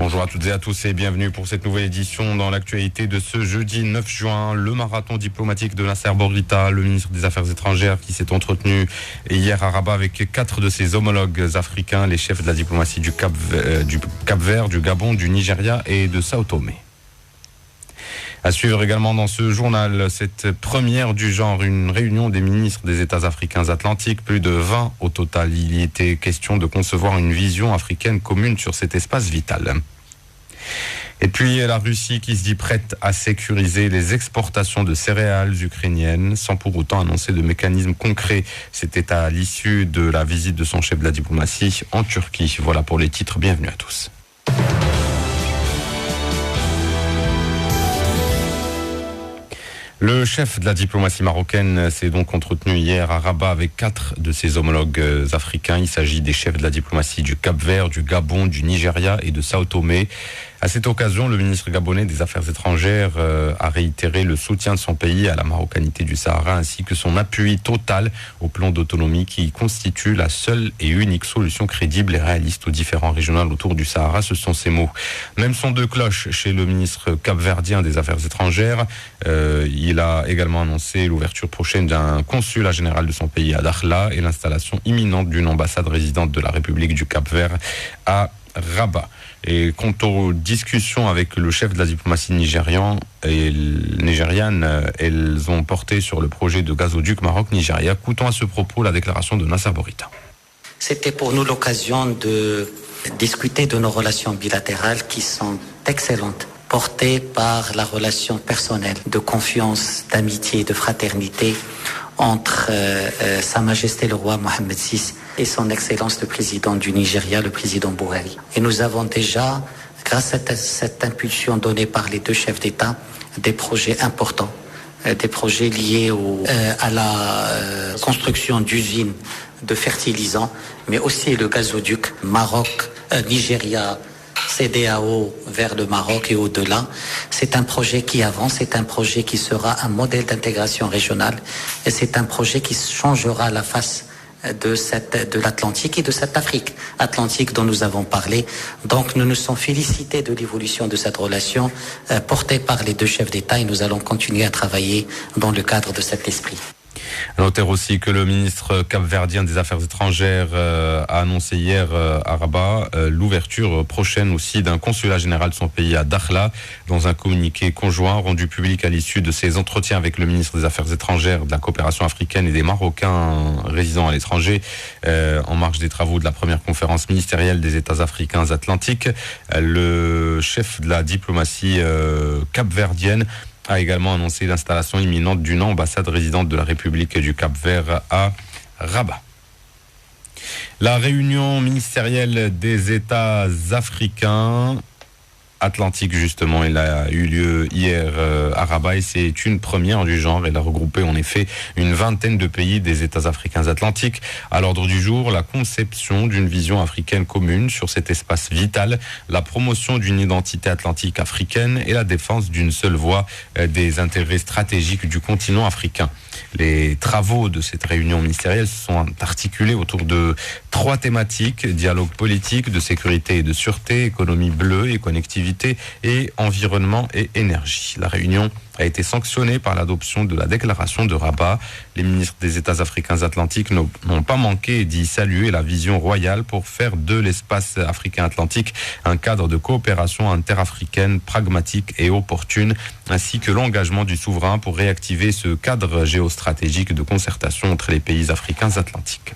Bonjour à toutes et à tous et bienvenue pour cette nouvelle édition dans l'actualité de ce jeudi 9 juin. Le marathon diplomatique de Nasser Bourita, le ministre des Affaires étrangères qui s'est entretenu hier à Rabat avec 4 de ses homologues africains, les chefs de la diplomatie du Cap-Vert, du Gabon, du Nigeria et de Sao Tomé. À suivre également dans ce journal, cette première du genre, une réunion des ministres des États africains atlantiques, plus de 20 au total. Il y était question de concevoir une vision africaine commune sur cet espace vital. Et puis la Russie qui se dit prête à sécuriser les exportations de céréales ukrainiennes sans pour autant annoncer de mécanismes concrets. C'était à l'issue de la visite de son chef de la diplomatie en Turquie. Voilà pour les titres, bienvenue à tous. Le chef de la diplomatie marocaine s'est donc entretenu hier à Rabat avec 4 de ses homologues africains. Il s'agit des chefs de la diplomatie du Cap-Vert, du Gabon, du Nigeria et de Sao Tomé. À cette occasion, le ministre gabonais des Affaires étrangères a réitéré le soutien de son pays à la marocanité du Sahara ainsi que son appui total au plan d'autonomie qui constitue la seule et unique solution crédible et réaliste aux différends régionaux autour du Sahara. Ce sont ses mots. Même son de cloche chez le ministre capverdien des Affaires étrangères. Il a également annoncé l'ouverture prochaine d'un consulat général de son pays à Dakhla et l'installation imminente d'une ambassade résidente de la République du Cap-Vert à Rabat. Et quant aux discussions avec le chef de la diplomatie nigériane, elles ont porté sur le projet de gazoduc Maroc-Nigeria. Écoutons à ce propos la déclaration de Nasser Bourita. C'était pour nous l'occasion de discuter de nos relations bilatérales qui sont excellentes, portées par la relation personnelle, de confiance, d'amitié, de fraternité entre Sa Majesté le roi Mohammed VI et son Excellence le président du Nigeria, le président Buhari. Et nous avons déjà, grâce à cette impulsion donnée par les deux chefs d'État, des projets importants, des projets liés à la construction d'usines de fertilisants, mais aussi le gazoduc Maroc-Nigeria, CEDEAO vers le Maroc et au-delà. C'est un projet qui avance, c'est un projet qui sera un modèle d'intégration régionale et c'est un projet qui changera la face de l'Atlantique et de cette Afrique Atlantique dont nous avons parlé. Donc nous nous sommes félicités de l'évolution de cette relation portée par les deux chefs d'État et nous allons continuer à travailler dans le cadre de cet esprit. Notez aussi que le ministre capverdien des Affaires étrangères a annoncé hier à Rabat l'ouverture prochaine aussi d'un consulat général de son pays à Dakhla. Dans un communiqué conjoint rendu public à l'issue de ses entretiens avec le ministre des Affaires étrangères, de la coopération africaine et des Marocains résidant à l'étranger en marge des travaux de la première conférence ministérielle des États africains atlantiques, le chef de la diplomatie capverdienne a également annoncé l'installation imminente d'une ambassade résidente de la République du Cap-Vert à Rabat. La réunion ministérielle des États africains Atlantique justement, elle a eu lieu hier à Rabat et c'est une première du genre. Elle a regroupé en effet une vingtaine de pays des États africains atlantiques. À l'ordre du jour, la conception d'une vision africaine commune sur cet espace vital, la promotion d'une identité atlantique africaine et la défense d'une seule voix des intérêts stratégiques du continent africain. Les travaux de cette réunion ministérielle sont articulés autour de 3 thématiques: dialogue politique, de sécurité et de sûreté, économie bleue et connectivité et environnement et énergie. La réunion a été sanctionnée par l'adoption de la déclaration de Rabat. Les ministres des États africains atlantiques n'ont pas manqué d'y saluer la vision royale pour faire de l'espace africain atlantique un cadre de coopération interafricaine pragmatique et opportune, ainsi que l'engagement du souverain pour réactiver ce cadre géostratégique de concertation entre les pays africains atlantiques.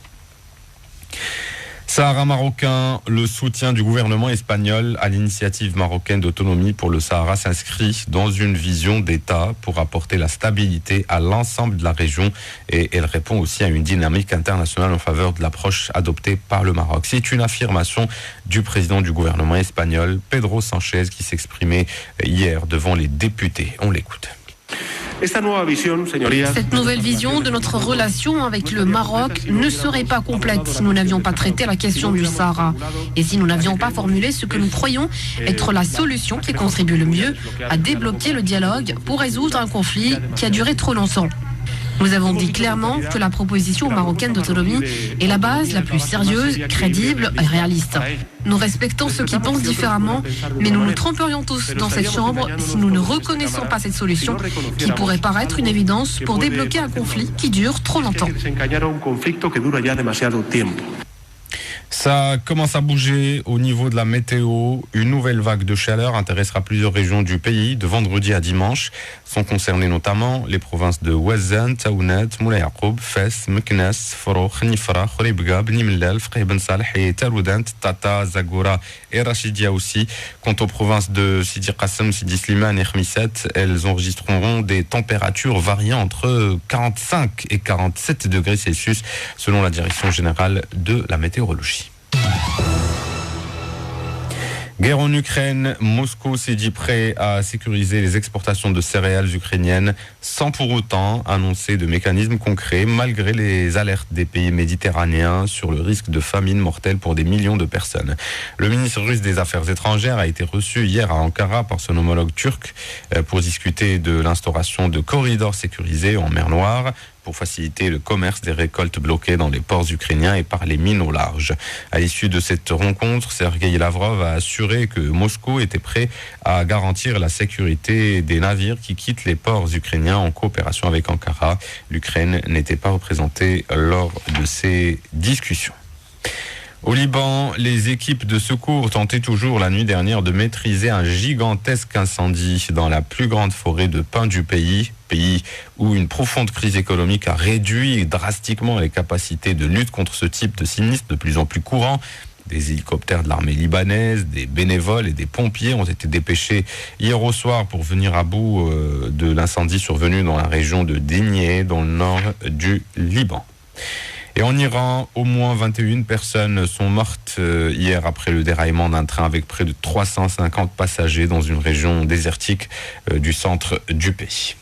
Sahara marocain, le soutien du gouvernement espagnol à l'initiative marocaine d'autonomie pour le Sahara s'inscrit dans une vision d'État pour apporter la stabilité à l'ensemble de la région et elle répond aussi à une dynamique internationale en faveur de l'approche adoptée par le Maroc. C'est une affirmation du président du gouvernement espagnol, Pedro Sánchez, qui s'exprimait hier devant les députés. On l'écoute. Cette nouvelle vision de notre relation avec le Maroc ne serait pas complète si nous n'avions pas traité la question du Sahara et si nous n'avions pas formulé ce que nous croyons être la solution qui contribue le mieux à débloquer le dialogue pour résoudre un conflit qui a duré trop longtemps. Nous avons dit clairement que la proposition marocaine d'autonomie est la base la plus sérieuse, crédible et réaliste. Nous respectons ceux qui pensent différemment, mais nous nous tromperions tous dans cette chambre si nous ne reconnaissons pas cette solution qui pourrait paraître une évidence pour débloquer un conflit qui dure trop longtemps. Ça commence à bouger au niveau de la météo. Une nouvelle vague de chaleur intéressera plusieurs régions du pays de vendredi à dimanche. Sont concernées notamment les provinces de Ouazzane, Taounet, Moulay Yacoub, Fès, Meknes, Foroukh, Nifra, Khouribga, Bni Mellal, Fqih Ben Saleh et Taroudant, Tata, Zagoura et Rachidia aussi. Quant aux provinces de Sidi Qassem, Sidi Slimane et Khmisset, elles enregistreront des températures variant entre 45 et 47 degrés Celsius selon la direction générale de la météorologie. Guerre en Ukraine, Moscou s'est dit prêt à sécuriser les exportations de céréales ukrainiennes sans pour autant annoncer de mécanismes concrets malgré les alertes des pays méditerranéens sur le risque de famine mortelle pour des millions de personnes. Le ministre russe des Affaires étrangères a été reçu hier à Ankara par son homologue turc pour discuter de l'instauration de corridors sécurisés en mer Noire pour faciliter le commerce des récoltes bloquées dans les ports ukrainiens et par les mines au large. À l'issue de cette rencontre, Sergueï Lavrov a assuré que Moscou était prêt à garantir la sécurité des navires qui quittent les ports ukrainiens en coopération avec Ankara. L'Ukraine n'était pas représentée lors de ces discussions. Au Liban, les équipes de secours tentaient toujours la nuit dernière de maîtriser un gigantesque incendie dans la plus grande forêt de pin du pays où une profonde crise économique a réduit drastiquement les capacités de lutte contre ce type de sinistre de plus en plus courant. Des hélicoptères de l'armée libanaise, des bénévoles et des pompiers ont été dépêchés hier au soir pour venir à bout de l'incendie survenu dans la région de Digne, dans le nord du Liban. Et en Iran, au moins 21 personnes sont mortes hier après le déraillement d'un train avec près de 350 passagers dans une région désertique du centre du pays.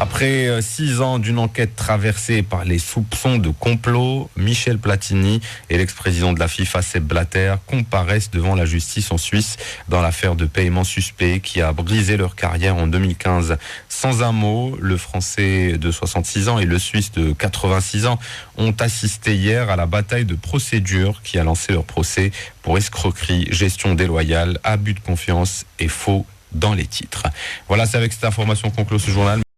Après 6 ans d'une enquête traversée par les soupçons de complot, Michel Platini et l'ex-président de la FIFA, Sepp Blatter, comparaissent devant la justice en Suisse dans l'affaire de paiement suspect qui a brisé leur carrière en 2015. Sans un mot, le Français de 66 ans et le Suisse de 86 ans ont assisté hier à la bataille de procédure qui a lancé leur procès pour escroquerie, gestion déloyale, abus de confiance et faux dans les titres. Voilà, c'est avec cette information qu'on clôt ce journal.